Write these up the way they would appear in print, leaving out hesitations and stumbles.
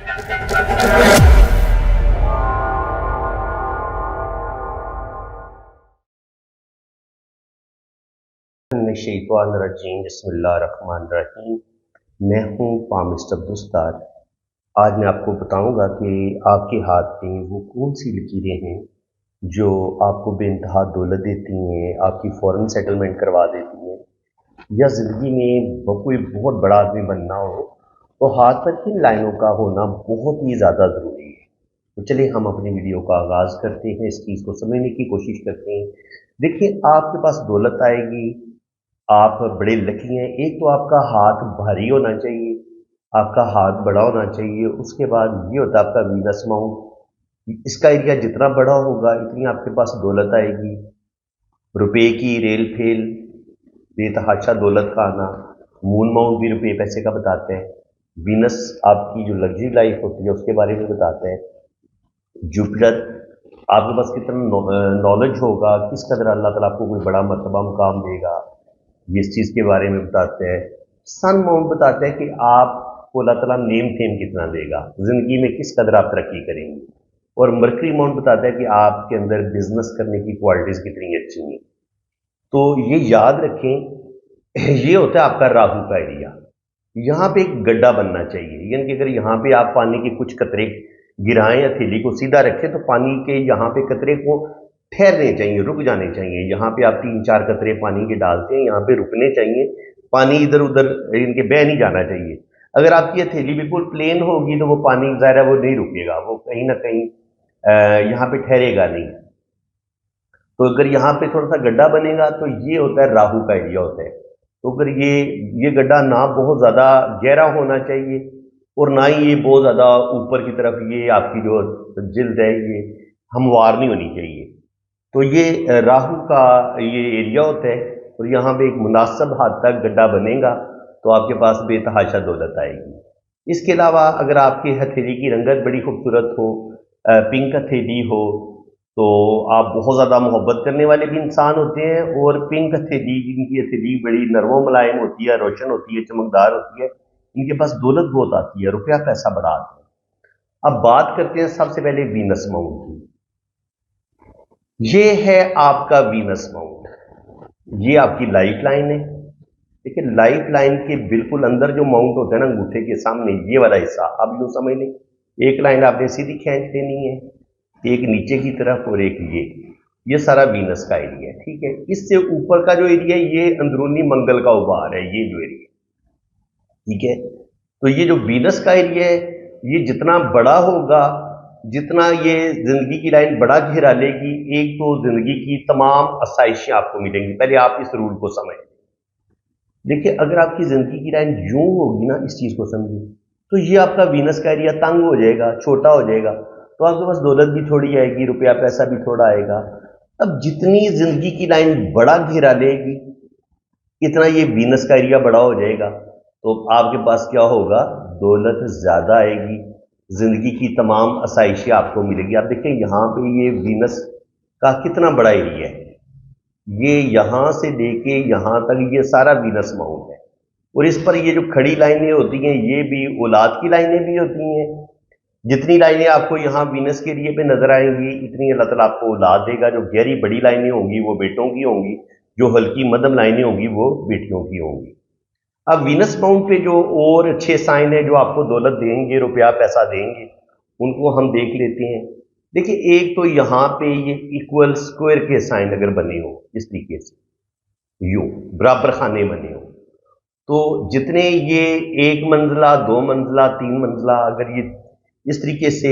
शैतानिर्रजीम बिस्मिल्लाहिर्रहमानिर्रहीम। मैं हूँ पामिस्ट अब्दुस्तार। आज मैं आपको बताऊंगा कि आपके हाथ में वो कौन सी लकीरें हैं जो आपको बेइंतहा दौलत देती हैं, आपकी फ़ौरन सेटलमेंट करवा देती हैं, या ज़िंदगी में कोई बहुत बड़ा आदमी बनना हो तो हाथ पर किन लाइनों का होना बहुत ही ज़्यादा ज़रूरी है। तो चलिए हम अपनी वीडियो का आगाज़ करते हैं, इस चीज़ को समझने की कोशिश करते हैं। देखिए, आपके पास दौलत आएगी, आप बड़े लकी हैं। एक तो आपका हाथ भारी होना चाहिए, आपका हाथ बड़ा होना चाहिए। उसके बाद ये होता है आपका वीनस माउंट। इसका एरिया जितना बड़ा होगा इतनी आपके पास दौलत आएगी। रुपए की रेल फेल, बेतहाशा दौलत का आना। मून माउंट भी रुपए पैसे का बताते हैं। वीनस आपकी जो लग्जरी लाइफ होती है उसके बारे में बताते हैं। जुपिटर आपके पास कितना नॉलेज होगा, किस कदर अल्लाह ताला आपको कोई बड़ा मर्तबा मुकाम देगा, ये इस चीज़ के बारे में बताते हैं। सन माउंट बताते हैं कि आपको अल्लाह ताला नेम फेम कितना देगा, ज़िंदगी में किस कदर आप तरक्की करेंगे। और मरकरी माउंट बताता है कि आपके अंदर बिजनेस करने की क्वालिटीज़ कितनी अच्छी हैं। तो ये याद रखें, ये होता है आपका राहु का एरिया। यहाँ पे एक गड्ढा बनना चाहिए, यानी कि अगर यहाँ पे आप पानी के कुछ कतरे गिराएं या थैली को सीधा रखें तो पानी के यहाँ पे कतरे को ठहरने चाहिए, रुक जाने चाहिए। यहाँ पे आप 3-4 कतरे पानी के डालते हैं, यहाँ पे रुकने चाहिए, पानी इधर उधर इनके बह नहीं जाना चाहिए। अगर आपकी हथेली बिल्कुल प्लेन होगी तो वो पानी ज़ाहिर है वो नहीं रुकेगा, वो कहीं ना कहीं यहाँ पे ठहरेगा नहीं। तो अगर यहाँ पे थोड़ा सा गड्ढा बनेगा तो ये होता है राहु का एरिया होता है। तो अगर ये गड्ढा ना बहुत ज़्यादा गहरा होना चाहिए और ना ही ये बहुत ज़्यादा ऊपर की तरफ, ये आपकी जो जिल्द है ये हमवार नहीं होनी चाहिए। तो ये राहु का ये एरिया होता है और यहाँ पे एक मुनासिब हद तक गड्ढा बनेगा तो आपके पास बेतहाशा दौलत आएगी। इसके अलावा अगर आपकी हथेली की रंगत बड़ी खूबसूरत हो, पिंक हथेली हो, तो आप बहुत ज़्यादा मोहब्बत करने वाले भी इंसान होते हैं। और पिंक हथेली, जिनकी हथेली बड़ी नरम मुलायम होती है, रोशन होती है, चमकदार होती है, इनके पास दौलत बहुत आती है, रुपया पैसा बड़ा आता है। अब बात करते हैं सबसे पहले वीनस माउंट की। ये है आपका वीनस माउंट, ये आपकी लाइफ लाइन है। देखिए, लाइफ लाइन के बिल्कुल अंदर जो माउंट होता है ना, अंगूठे के सामने ये वाला हिस्सा, आप यूं समझ लें एक लाइन आपने सीधी खींच लेनी है, एक नीचे की तरफ और एक ये सारा वीनस का एरिया है। ठीक है, इससे ऊपर का जो एरिया है ये अंदरूनी मंगल का उभार है, ये जो एरिया। ठीक है, तो ये जो वीनस का एरिया है ये जितना बड़ा होगा, जितना ये जिंदगी की लाइन बड़ा घेरा लेगी, एक तो जिंदगी की तमाम आसाइशें आपको मिलेंगी। पहले आप इस रूल को समझ। देखिए, अगर आपकी जिंदगी की लाइन यूं होगी ना, इस चीज को समझिए, तो ये आपका वीनस का एरिया तंग हो जाएगा, छोटा हो जाएगा, तो आपके पास दौलत भी थोड़ी आएगी, रुपया पैसा भी थोड़ा आएगा। अब जितनी जिंदगी की लाइन बड़ा घेरा लेगी इतना ये वीनस का एरिया बड़ा हो जाएगा, तो आपके पास क्या होगा, दौलत ज्यादा आएगी, जिंदगी की तमाम आसाइशें आपको मिलेगी। आप देखिए यहाँ पे ये वीनस का कितना बड़ा एरिया है, ये यहां से लेके यहां तक ये सारा वीनस माउंट है। और इस पर ये जो खड़ी लाइनें होती हैं ये भी औलाद की लाइनें भी होती हैं। जितनी लाइनें आपको यहाँ वीनस के एरिया पे नजर आएंगी इतनी अल्लाह ताला आपको औलाद देगा। जो गहरी बड़ी लाइनें होंगी वो बेटों की होंगी, जो हल्की मध्यम लाइनें होंगी वो बेटियों की होंगी। अब वीनस माउंट पे जो और अच्छे साइन है जो आपको दौलत देंगे, रुपया पैसा देंगे, उनको हम देख लेते हैं। देखिए, एक तो यहाँ पे ये इक्वल स्क्वायर के साइन अगर बने हो इस तरीके से, यू बराबर खाने बने हो, तो जितने ये 1 मंजिला, 2 मंजिला, 3 मंजिला, अगर ये इस तरीके से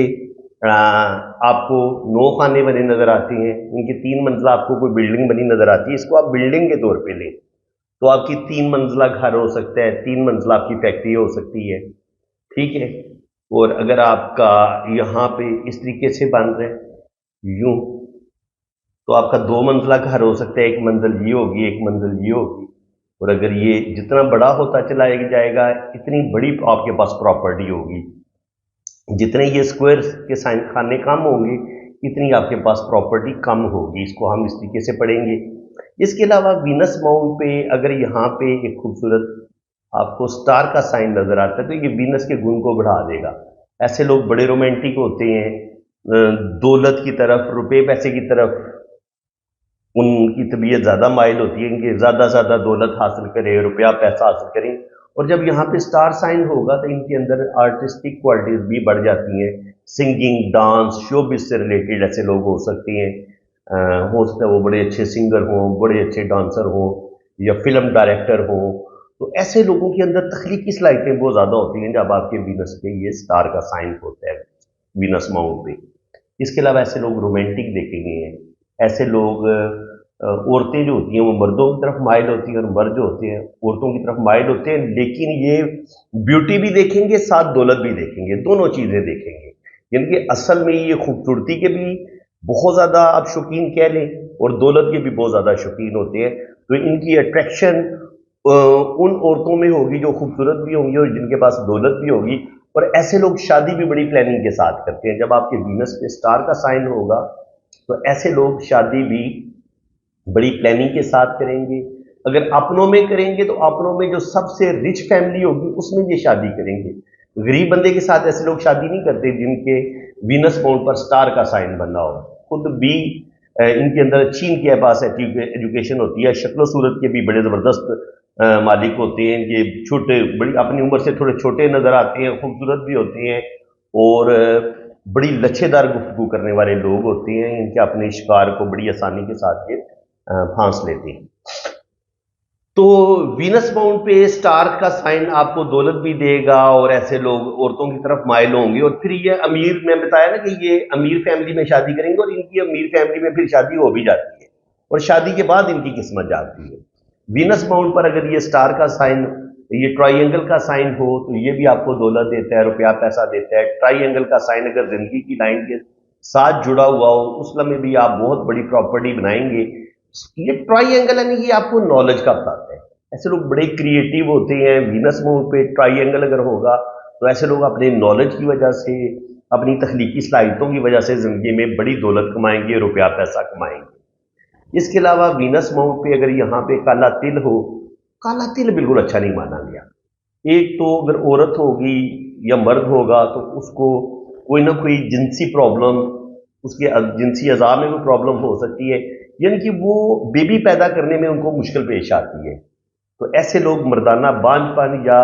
आपको 9 खाने बने नजर आते हैं, इनकी 3 मंजिला आपको कोई बिल्डिंग बनी नजर आती है, इसको आप बिल्डिंग के तौर पे लें तो आपकी 3 मंजिला घर हो सकता है, 3 मंजिला आपकी फैक्ट्री हो सकती है। ठीक है, और अगर आपका यहाँ पे इस तरीके से बन रहा है यूं, तो आपका 2 मंजिला घर हो सकता है, एक मंजिल ये होगी, एक मंजिल ये होगी। और अगर ये जितना बड़ा होता चला जाएगा इतनी बड़ी आपके पास प्रॉपर्टी होगी। जितने ये स्क्वायर के साइन खाने कम होंगे इतनी आपके पास प्रॉपर्टी कम होगी। इसको हम इस तरीके से पढ़ेंगे। इसके अलावा वीनस माउंट पे अगर यहाँ पे एक खूबसूरत आपको स्टार का साइन नजर आता है तो ये वीनस के गुण को बढ़ा देगा। ऐसे लोग बड़े रोमांटिक होते हैं, दौलत की तरफ, रुपए पैसे की तरफ उनकी तबीयत ज़्यादा माइल होती है कि ज़्यादा दौलत हासिल करें, रुपया पैसा हासिल करें। और जब यहाँ पे स्टार साइन होगा तो इनके अंदर आर्टिस्टिक क्वालिटीज़ भी बढ़ जाती हैं। सिंगिंग, डांस, शोबिस से रिलेटेड ऐसे लोग हो सकते हैं। हो सकता है वो बड़े अच्छे सिंगर हों, बड़े अच्छे डांसर हों, या फिल्म डायरेक्टर हों। तो ऐसे लोगों के अंदर तख्लीकी सलाहियतें बहुत ज़्यादा होती हैं जब आपके वीनस पे ये स्टार का साइन होता है, वीनस माउंट पे। इसके अलावा ऐसे लोग रोमांटिक देखे गए हैं। ऐसे लोग औरतें जो होती हैं वो मर्दों की तरफ माइल होती हैं, और मर्द जो होते हैं औरतों की तरफ माइल होते हैं, लेकिन ये ब्यूटी भी देखेंगे, साथ दौलत भी देखेंगे, दोनों चीज़ें देखेंगे। यानी कि असल में ये खूबसूरती के भी बहुत ज़्यादा आप शौकीन कह लें, और दौलत के भी बहुत ज़्यादा शौकीन होते हैं। तो इनकी अट्रैक्शन उन औरतों में होगी जो खूबसूरत भी होंगी और जिनके पास दौलत भी होगी। और ऐसे लोग शादी भी बड़ी प्लानिंग के साथ करते हैं। जब आपके वीनस पे स्टार का साइन होगा तो ऐसे लोग शादी भी बड़ी प्लानिंग के साथ करेंगे। अगर अपनों में करेंगे तो अपनों में जो सबसे रिच फैमिली होगी उसमें ये शादी करेंगे। गरीब बंदे के साथ ऐसे लोग शादी नहीं करते जिनके वीनस माउंट पर स्टार का साइन बना हो। खुद भी इनके अंदर अच्छी इनके पास एजुकेशन होती है, शक्ल सूरत के भी बड़े ज़बरदस्त मालिक होते हैं। ये छोटे बड़ी अपनी उम्र से थोड़े छोटे नज़र आते हैं, खूबसूरत भी होते हैं, और बड़ी लच्छेदार गुफ्तगू करने वाले लोग होते हैं। इनके अपने शिकार को बड़ी आसानी के साथ ये फांस लेते हैं। तो वीनस माउंट पे स्टार का साइन आपको दौलत भी देगा, और ऐसे लोग औरतों की तरफ माइल होंगे। और फिर ये अमीर, मैं बताया ना कि ये अमीर फैमिली में शादी करेंगे, और इनकी अमीर फैमिली में फिर शादी हो भी जाती है, और शादी के बाद इनकी किस्मत जाती है। वीनस माउंट पर अगर ये स्टार का साइन, ये ट्राइंगल का साइन हो, तो ये भी आपको दौलत देता है, रुपया पैसा देता है। ट्राइंगल का साइन अगर जिंदगी की लाइन के साथ जुड़ा हुआ हो, उस लम्हे भी आप बहुत बड़ी प्रॉपर्टी बनाएंगे। ये ट्राइंगल यानी ये आपको नॉलेज का बताता है। ऐसे लोग बड़े क्रिएटिव होते हैं। वीनस मून पे ट्राइंगल अगर होगा तो ऐसे लोग अपने नॉलेज की वजह से, अपनी तख्लीकी सलाहियतों की वजह से जिंदगी में बड़ी दौलत कमाएंगे, रुपया पैसा कमाएंगे। इसके अलावा वीनस माउंट पे अगर यहाँ पे काला तिल हो, काला तिल बिल्कुल अच्छा नहीं माना गया। एक तो अगर औरत होगी या मर्द होगा तो उसको कोई ना कोई जिनसी प्रॉब्लम, उसके जिनसी अज़ा में कोई प्रॉब्लम हो सकती है, यानी कि वो बेबी पैदा करने में उनको मुश्किल पेश आती है। तो ऐसे लोग मर्दाना बांझपन, या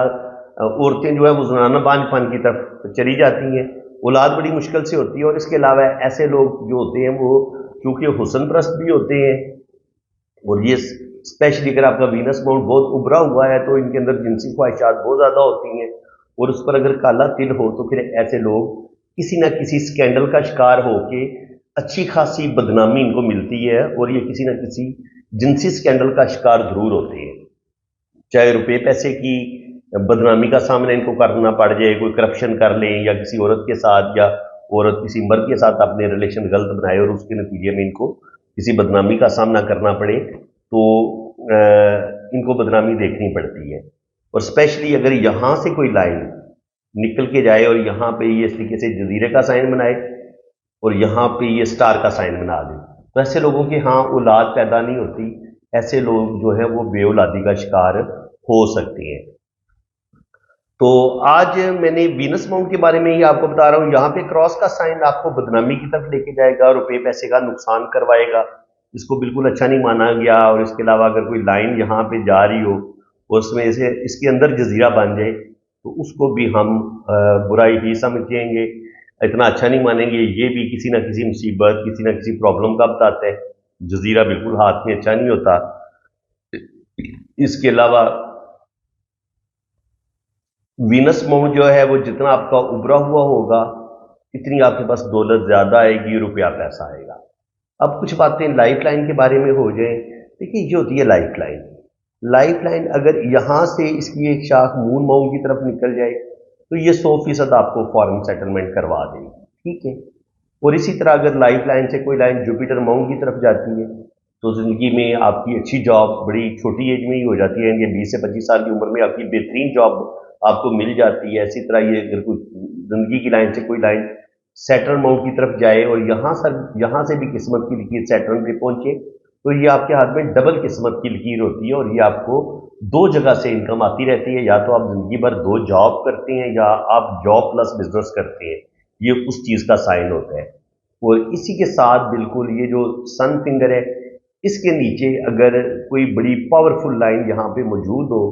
औरतें जो है वो जनाना बांझपन की तरफ चली जाती हैं, औलाद बड़ी मुश्किल से होती है। और इसके अलावा ऐसे लोग जो होते हैं वो चूँकि हुस्न परस्त भी होते हैं, और ये स्पेशली अगर आपका वीनस माउंट बहुत उभरा हुआ है तो इनके अंदर जिनसी ख्वाहिशात बहुत ज़्यादा होती हैं। और उस पर अगर काला तिल हो तो फिर ऐसे लोग किसी ना किसी स्कैंडल का शिकार होके अच्छी खासी बदनामी इनको मिलती है, और ये किसी ना किसी जिनसी स्कैंडल का शिकार जरूर होते हैं। चाहे रुपये पैसे की बदनामी का सामना इनको करना पड़ जाए, कोई करप्शन कर लें, या किसी औरत के साथ, या औरत किसी मर्द के साथ अपने रिलेशन गलत बनाए और उसके नतीजे में इनको किसी बदनामी का सामना करना पड़े, तो इनको बदनामी देखनी पड़ती है। और स्पेशली अगर यहाँ से कोई लाइन निकल के जाए और यहाँ पे ये इस तरीके से जजीरे का साइन बनाए और यहाँ पे ये स्टार का साइन बना दे, तो ऐसे लोगों के यहाँ औलाद पैदा नहीं होती। ऐसे लोग जो है वो बेऔलादी का शिकार हो सकते हैं। तो आज मैंने वीनस माउंट के बारे में ही आपको बता रहा हूँ। यहाँ पे क्रॉस का साइन आपको बदनामी की तरफ लेके जाएगा, रुपये पैसे का नुकसान करवाएगा, इसको बिल्कुल अच्छा नहीं माना गया। और इसके अलावा अगर कोई लाइन यहाँ पे जा रही हो उसमें से इसके अंदर जजीरा बन जाए तो उसको भी हम बुराई ही समझेंगे, इतना अच्छा नहीं मानेंगे। ये भी किसी ना किसी मुसीबत, किसी ना किसी प्रॉब्लम का बताता है। जजीरा बिल्कुल हाथ में अच्छा नहीं होता। इसके अलावा वीनस माउंट जो है वो जितना आपका उभरा हुआ होगा इतनी आपके पास दौलत ज्यादा आएगी, रुपया पैसा आएगा। अब कुछ बातें लाइफ लाइन के बारे में हो जाए। देखिए ये होती है लाइफ लाइन। लाइफ लाइन अगर यहाँ से इसकी एक शाख मून माउंट की तरफ निकल जाए तो ये 100% आपको फॉरेन सेटलमेंट करवा देगी, ठीक है। और इसी तरह अगर लाइफ लाइन से कोई लाइन जुपिटर माउंट की तरफ जाती है तो जिंदगी में आपकी अच्छी जॉब बड़ी छोटी एज में ही हो जाती है। ये 20 से 25 साल की उम्र में आपकी बेहतरीन जॉब आपको मिल जाती है। इसी तरह ये अगर कोई जिंदगी की लाइन से कोई लाइन सैटर्न माउंट की तरफ जाए और यहाँ से भी किस्मत की लिखी सैटर्न पे पहुंचे تو یہ آپ کے ہاتھ میں ڈبل قسمت کی لکیر ہوتی ہے اور یہ آپ کو دو جگہ سے انکم آتی رہتی ہے، یا تو آپ زندگی بھر دو جاب کرتے ہیں یا آپ جاب پلس بزنس کرتے ہیں، یہ اس چیز کا سائن ہوتا ہے۔ اور اسی کے ساتھ بالکل یہ جو سن فنگر ہے اس کے نیچے اگر کوئی بڑی پاورفل لائن یہاں پہ موجود ہو،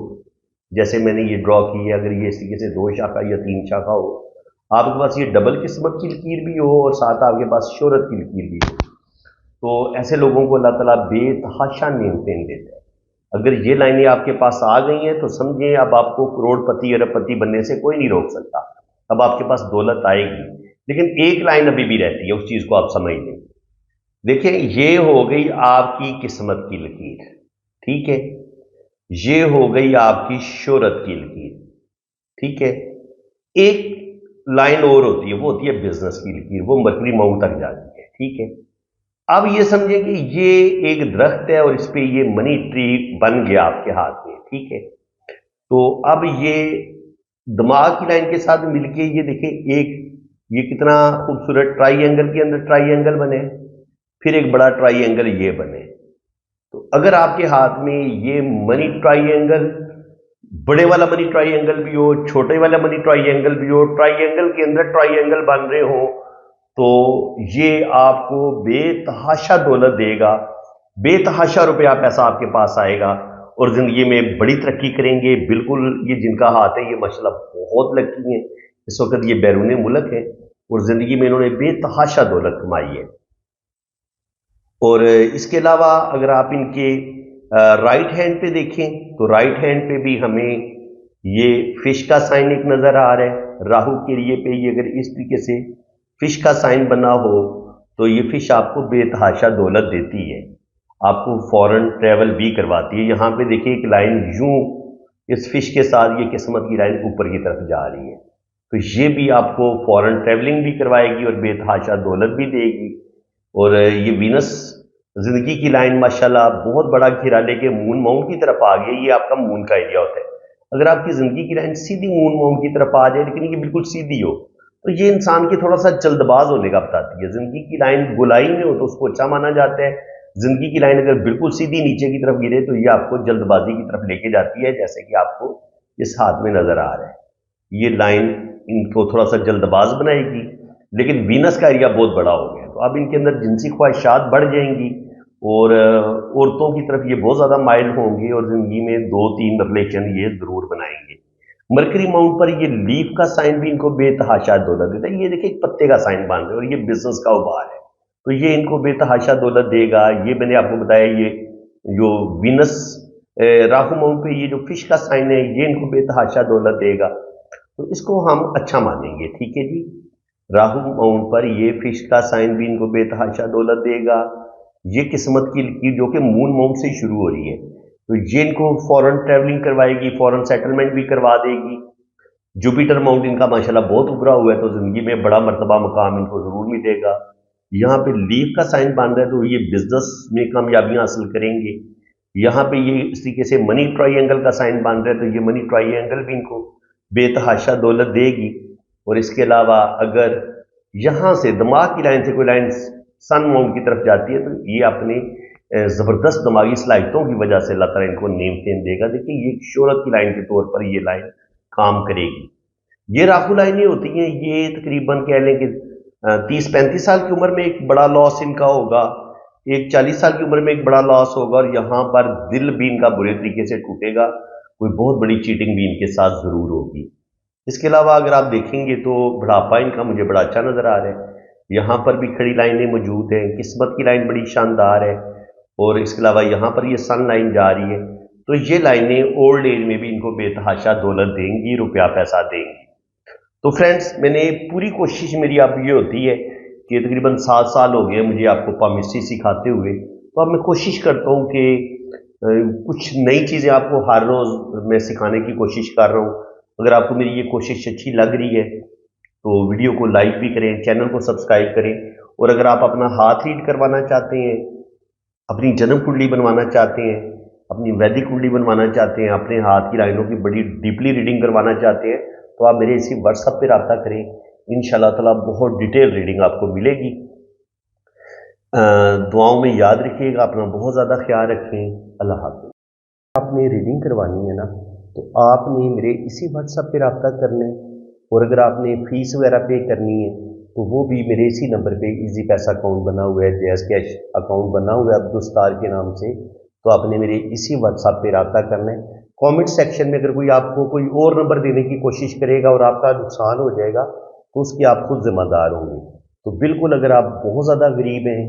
جیسے میں نے یہ ڈرا کی ہے، اگر یہ اس طریقے سے دو شاخہ یا تین شاخہ ہو، آپ کے پاس یہ ڈبل قسمت کی لکیر بھی ہو اور ساتھ آپ کے پاس شہرت کی لکیر بھی ہو، تو ایسے لوگوں کو اللہ تعالیٰ بے تحاشا نعمتیں دیتا ہے۔ اگر یہ لائنیں آپ کے پاس آ گئی ہیں تو سمجھیں اب آپ کو کروڑ پتی ارب پتی بننے سے کوئی نہیں روک سکتا، اب آپ کے پاس دولت آئے گی۔ لیکن ایک لائن ابھی بھی رہتی ہے، اس چیز کو آپ سمجھ لیں۔ دیکھیں یہ ہو گئی آپ کی قسمت کی لکیر، ٹھیک ہے، یہ ہو گئی آپ کی شہرت کی لکیر، ٹھیک ہے۔ ایک لائن اور ہوتی ہے، وہ ہوتی ہے بزنس کی لکیر، وہ مرکری ماؤنٹ تک جاتی ہے، ٹھیک ہے۔ اب یہ سمجھیں کہ یہ ایک درخت ہے اور اس پہ یہ منی ٹری بن گیا آپ کے ہاتھ میں، ٹھیک ہے۔ تو اب یہ دماغ کی لائن کے ساتھ مل کے یہ دیکھیں ایک یہ کتنا خوبصورت ٹرائی اینگل کے اندر ٹرائی اینگل بنے، پھر ایک بڑا ٹرائی اینگل یہ بنے۔ تو اگر آپ کے ہاتھ میں یہ منی ٹرائی اینگل، بڑے والا منی ٹرائی اینگل بھی ہو، چھوٹے والا منی ٹرائی اینگل بھی ہو، ٹرائی اینگل کے اندر ٹرائی اینگل بن رہے ہوں، تو یہ آپ کو بے تحاشا دولت دے گا، بے تحاشا روپیہ پیسہ آپ کے پاس آئے گا اور زندگی میں بڑی ترقی کریں گے۔ بالکل یہ جن کا ہاتھ ہے یہ ماشاءاللہ بہت لکی ہیں، اس وقت یہ بیرون ملک ہیں اور زندگی میں انہوں نے بے تحاشا دولت کمائی ہے۔ اور اس کے علاوہ اگر آپ ان کے رائٹ ہینڈ پہ دیکھیں تو رائٹ ہینڈ پہ بھی ہمیں یہ فش کا سائن ایک نظر آ رہا ہے، راہو کے لیے پہ یہ اگر اس طریقے سے فش کا سائن بنا ہو تو یہ فش آپ کو بے تحاشا دولت دیتی ہے، آپ کو فورن ٹریول بھی کرواتی ہے۔ یہاں پہ دیکھیں ایک لائن یوں اس فش کے ساتھ یہ قسمت کی لائن اوپر کی طرف جا رہی ہے، تو یہ بھی آپ کو فورن ٹریولنگ بھی کروائے گی اور بے تحاشا دولت بھی دے گی۔ اور یہ وینس زندگی کی لائن ماشاءاللہ بہت بڑا گھیرا لے کے مون ماؤنٹ کی طرف آ گئی، یہ آپ کا مون کا ایریا ہوتا ہے۔ اگر آپ کی زندگی کی لائن سیدھی مون ماؤنٹ کی طرف آ جائے لیکن یہ بالکل سیدھی ہو تو یہ انسان کی تھوڑا سا جلد باز ہونے کا بتاتی ہے۔ زندگی کی لائن گولائی میں ہو تو اس کو اچھا مانا جاتا ہے، زندگی کی لائن اگر بالکل سیدھی نیچے کی طرف گرے تو یہ آپ کو جلد بازی کی طرف لے کے جاتی ہے، جیسے کہ آپ کو اس ہاتھ میں نظر آ رہا ہے۔ یہ لائن ان کو تھوڑا سا جلد باز بنائے گی، لیکن وینس کا ایریا بہت بڑا ہو گیا تو اب ان کے اندر جنسی خواہشات بڑھ جائیں گی اور عورتوں کی طرف یہ بہت زیادہ مائل ہوں گے اور زندگی میں دو تین ریلیشن یہ ضرور بنائیں گے۔ مرکری ماؤنٹ پر یہ لیف کا سائن بھی ان کو بے تحاشا دولت دیتا ہے، یہ دیکھیں ایک پتے کا سائن بن رہا ہے اور یہ بزنس کا ابھار ہے، تو یہ ان کو بے تحاشا دولت دے گا۔ یہ میں نے آپ کو بتایا یہ جو وینس راہو ماؤنٹ پہ یہ جو فش کا سائن ہے یہ ان کو بے تحاشا دولت دے گا، تو اس کو ہم اچھا مانیں گے، ٹھیک ہے جی۔ راہو ماؤنٹ پر یہ فش کا سائن بھی ان کو بے تحاشا دولت دے گا۔ یہ قسمت کی لکیر جو کہ مون ماؤنٹ سے شروع ہو رہی ہے تو یہ ان کو فورن ٹریولنگ کروائے گی، فورن سیٹلمنٹ بھی کروا دے گی۔ جوپیٹر ماؤنٹ ان کا ماشاءاللہ بہت ابھرا ہوا ہے تو زندگی میں بڑا مرتبہ مقام ان کو ضرور ملے گا۔ یہاں پہ لیف کا سائن بن رہا ہے تو یہ بزنس میں کامیابیاں حاصل کریں گے۔ یہاں پہ یہ اس طریقے سے منی ٹرائی اینگل کا سائن بن رہا ہے تو یہ منی ٹرائی اینگل بھی ان کو بے تحاشا دولت دے گی۔ اور اس کے علاوہ اگر یہاں سے دماغ کی لائن سے کوئی لائن سن ماؤنٹ کی طرف جاتی ہے تو یہ اپنی زبردست دماغی صلاحیتوں کی وجہ سے اللہ تعالیٰ ان کو نعمتیں دے گا۔ دیکھیں یہ شہرت کی لائن کے طور پر یہ لائن کام کرے گی۔ یہ راہو لائنیں ہوتی ہیں، یہ تقریباً کہہ لیں کہ 30-35 سال کی عمر میں ایک بڑا لاس ان کا ہوگا، ایک 40 سال کی عمر میں ایک بڑا لاس ہوگا اور یہاں پر دل بھی ان کا برے طریقے سے ٹوٹے گا، کوئی بہت بڑی چیٹنگ بھی ان کے ساتھ ضرور ہوگی۔ اس کے علاوہ اگر آپ دیکھیں گے تو بڑھاپا ان کا مجھے بڑا اچھا نظر آ رہا ہے، یہاں پر بھی کھڑی لائنیں موجود ہیں، قسمت کی لائن بڑی شاندار ہے اور اس کے علاوہ یہاں پر یہ سن لائن جا رہی ہے، تو یہ لائنیں اولڈ ایج میں بھی ان کو بے تحاشا دولت دیں گی، روپیہ پیسہ دیں گی۔ تو فرینڈز میں نے پوری کوشش میری اب یہ ہوتی ہے کہ تقریباً 7 سال ہو گئے مجھے آپ کو پامسٹری سکھاتے ہوئے، تو اب میں کوشش کرتا ہوں کہ کچھ نئی چیزیں آپ کو ہر روز میں سکھانے کی کوشش کر رہا ہوں۔ اگر آپ کو میری یہ کوشش اچھی لگ رہی ہے تو ویڈیو کو لائک بھی کریں، چینل کو سبسکرائب کریں، اور اگر آپ اپنا ہاتھ ریڈ کروانا چاہتے ہیں، اپنی جنم کنڈلی بنوانا چاہتے ہیں، اپنی ویدک کنڈلی بنوانا چاہتے ہیں، اپنے ہاتھ کی لائنوں کی بڑی ڈیپلی ریڈنگ کروانا چاہتے ہیں تو آپ میرے اسی واٹس ایپ پہ رابطہ کریں، انشاءاللہ تعالیٰ بہت ڈیٹیل ریڈنگ آپ کو ملے گی۔ दुआओं में याद रखिएगा, अपना बहुत ज़्यादा ख्याल रखें। अल्लाह हाफ़िज़। आपने रीडिंग करवानी है ना, तो आपने मेरे इसी व्हाट्सएप पे रब्ता करना है, और अगर आपने फ़ीस वगैरह पे करनी है तो वो भी मेरे इसी नंबर पे इजी पैसा अकाउंट बना हुआ है, जैज़ कैश अकाउंट बना हुआ है अब्दुस्तार के नाम से, तो आपने मेरे इसी व्हाट्सएप पे रब्ता करना है। कमेंट सेक्शन में अगर कोई आपको कोई और नंबर देने की कोशिश करेगा और आपका नुकसान हो जाएगा तो उसकी आप खुद ज़िम्मेदार होंगे। तो बिल्कुल अगर आप बहुत ज़्यादा गरीब हैं,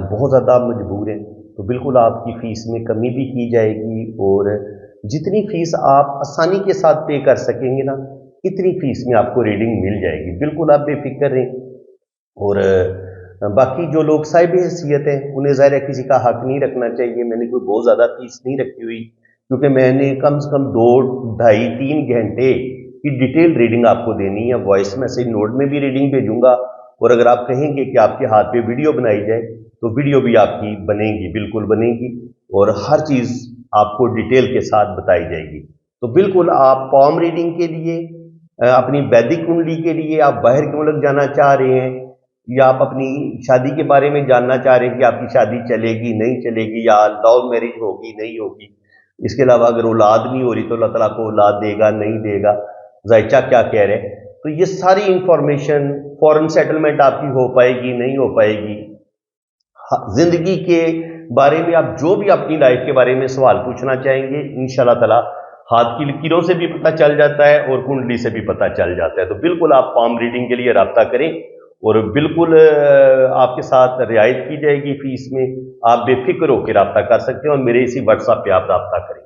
बहुत ज़्यादा मजबूर हैं, तो बिल्कुल आपकी फ़ीस में कमी भी की जाएगी, और जितनी फ़ीस आप आसानी के साथ पे कर सकेंगे ना, इतनी फ़ीस में आपको रीडिंग मिल जाएगी। बिल्कुल आप बेफिक्र रहें। और बाकी जो लोग साहिब हैसियत हैं उन्हें ज़ाहिर है किसी का हक नहीं रखना चाहिए। मैंने कोई बहुत ज़्यादा फ़ीस नहीं रखी हुई, क्योंकि मैंने कम से कम 2, ढाई, 3 घंटे की डिटेल रीडिंग आपको देनी है। वॉइस मैसेज नोट में भी रीडिंग भेजूंगा, और अगर आप कहेंगे कि आपके हाथ पे वीडियो बनाई जाए तो वीडियो भी आपकी बनेगी, बिल्कुल बनेगी, और हर चीज़ आपको डिटेल के साथ बताई जाएगी। तो बिल्कुल आप पॉम रीडिंग के लिए, अपनी वैदिक कुंडली के लिए आप बाहर के मुल्क जाना चाह रहे हैं, या आप अपनी शादी के बारे में जानना चाह रहे हैं कि आपकी शादी चलेगी नहीं चलेगी, या लव मैरिज होगी नहीं होगी, इसके अलावा अगर औलाद नहीं हो रही तो अल्लाह ताला को औलाद देगा नहीं देगा, जायचा क्या कह रहे हैं, तो ये सारी इंफॉर्मेशन, फॉरेन सेटलमेंट आपकी हो पाएगी नहीं हो पाएगी, जिंदगी के बारे में आप जो भी अपनी लाइफ के बारे में सवाल पूछना चाहेंगे, इंशाल्लाह ताला हाथ की लकीरों से भी पता चल जाता है और कुंडली से भी पता चल जाता है। तो बिल्कुल आप पाम रीडिंग के लिए रब्ता करें, और बिल्कुल आपके साथ रियायत की जाएगी फीस में। आप बेफिक्र होकर रब्ता कर सकते हैं, और मेरे इसी व्हाट्सएप पे आप रब्ता करें।